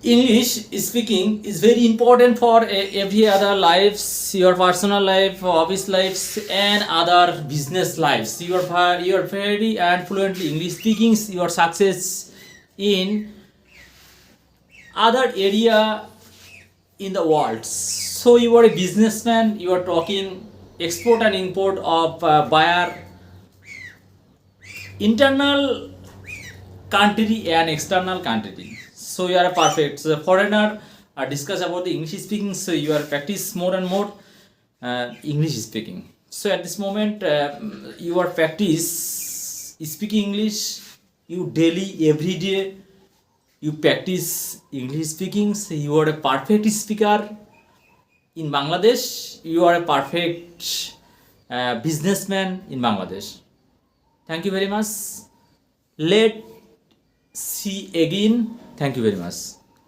English speaking is very important for every other lives, your personal life, office lives, and other business lives. You are very and fluently English speaking. Your success in other area in the world. So you are a businessman. You are talking export and import of buyer, internal country and external country. So you are a perfect. So the foreigner discuss about the English speaking. So you are practice more and more English speaking. So at this moment, you are practice speaking English. You daily every day you practice English speaking. So you are a perfect speaker in Bangladesh. You are a perfect businessman in Bangladesh. Thank you very much. Let see again. Thank you very much.